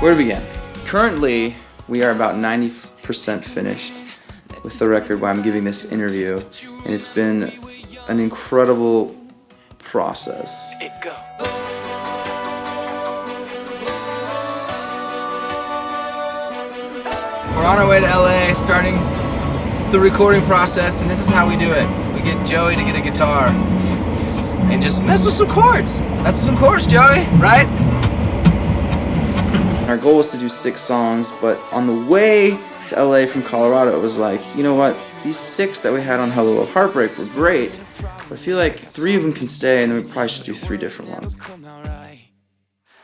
Where to begin? Currently, we are about 90% finished with the record while I'm giving this interview, and it's been an incredible process. We're on our way to LA, starting the recording process, and this is how we do it. We get Joey to get a guitar and just mess with some chords. Mess with some chords, Joey, right? Our goal was to do 6 songs, but on the way to LA from Colorado, it was like, you know what? These 6 that we had on Hello Love Heartbreak were great, but I feel like 3 of them can stay, and then we probably should do 3 different ones.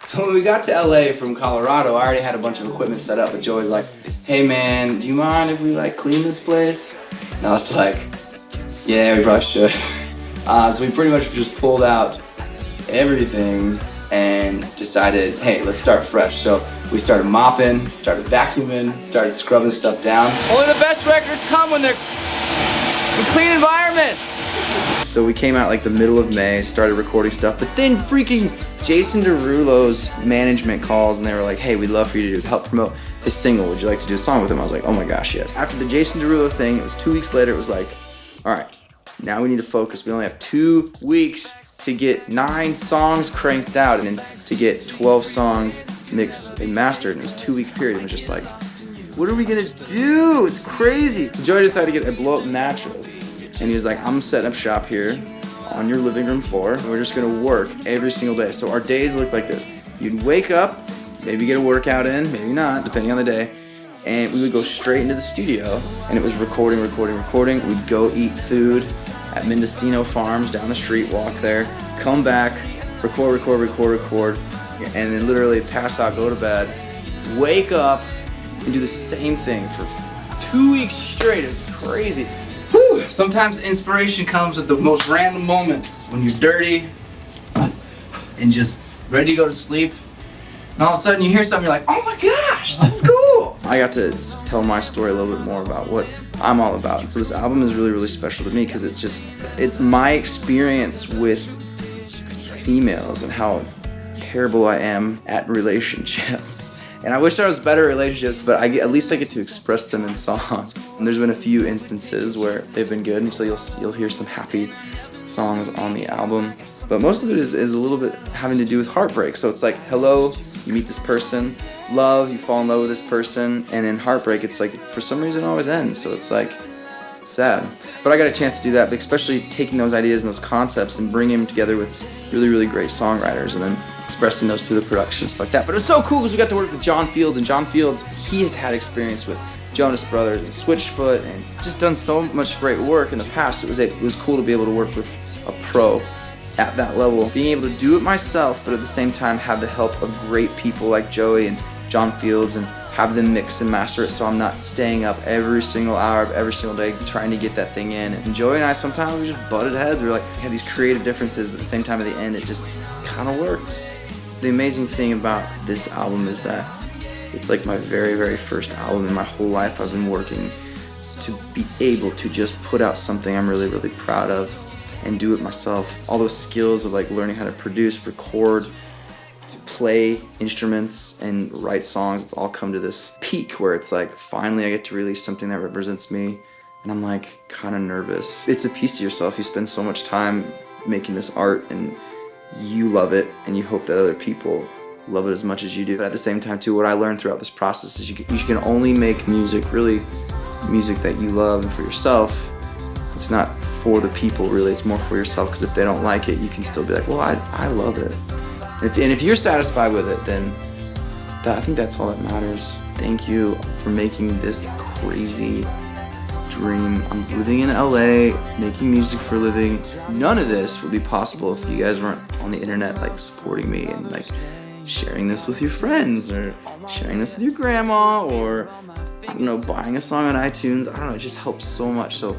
So when we got to LA from Colorado, I already had a bunch of equipment set up, but Joey's like, hey man, do you mind if we like clean this place? And I was like, yeah, we probably should. So we pretty much just pulled out everything and decided, hey, let's start fresh. So we started mopping, started vacuuming, started scrubbing stuff down. Only the best records come when they're in clean environments. So we came out like the middle of May, started recording stuff, but then freaking Jason Derulo's management calls and they were like, hey, we'd love for you to help promote his single. Would you like to do a song with him? I was like, oh my gosh, yes. After the Jason Derulo thing, it was 2 weeks later, it was like, all right, now we need to focus. We only have 2 weeks to get 9 songs cranked out and then to get 12 songs mixed and mastered. And it was a 2-week period. It was just like, what are we gonna do? It's crazy. So Joey decided to get a blow-up mattress. And he was like, I'm setting up shop here on your living room floor. And we're just gonna work every single day. So our days look like this. You'd wake up, maybe get a workout in, maybe not, depending on the day. And we would go straight into the studio and it was recording. We'd go eat food at Mendocino Farms down the street, walk there, come back, record, and then literally pass out, go to bed, wake up, and do the same thing for 2 weeks straight. It's crazy. Whew. Sometimes inspiration comes at the most random moments when you're dirty and just ready to go to sleep. And all of a sudden you hear something, you're like, oh my gosh, this is cool. I got to tell my story a little bit more about what I'm all about. And so this album is really, really special to me because it's my experience with females and how terrible I am at relationships. And I wish I was better at relationships, but at least I get to express them in songs. And there's been a few instances where they've been good, and so you'll hear some happy songs on the album. But most of it is a little bit having to do with heartbreak. So it's like, hello, you meet this person, love, you fall in love with this person, and in heartbreak, it's like, for some reason, it always ends. So it's like, it's sad. But I got a chance to do that, but especially taking those ideas and those concepts and bringing them together with really, really great songwriters and then expressing those through the production, stuff like that. But it was so cool because we got to work with John Fields, and John Fields, he has had experience with Jonas Brothers and Switchfoot and just done so much great work in the past. It was cool to be able to work with a pro at that level. Being able to do it myself, but at the same time have the help of great people like Joey and John Fields and have them mix and master it so I'm not staying up every single hour of every single day trying to get that thing in. And Joey and I, sometimes we just butted heads. We were like, we had these creative differences, but at the same time at the end it just kind of worked. The amazing thing about this album is that it's like my very, very first album in my whole life. I've been working to be able to just put out something I'm really, really proud of and do it myself. All those skills of like learning how to produce, record, play instruments, and write songs, it's all come to this peak where it's like, finally I get to release something that represents me, and I'm like kind of nervous. It's a piece of yourself. You spend so much time making this art and you love it, and you hope that other people love it as much as you do. But at the same time too, what I learned throughout this process is you can only make music, really music that you love and for yourself. It's not for the people really, it's more for yourself, because if they don't like it, you can still be like, well, I love it. And if you're satisfied with it, then I think that's all that matters. Thank you for making this crazy dream. I'm living in LA, making music for a living. None of this would be possible if you guys weren't on the internet like supporting me and like sharing this with your friends or sharing this with your grandma or, I don't know, buying a song on iTunes. I don't know, it just helps so much. So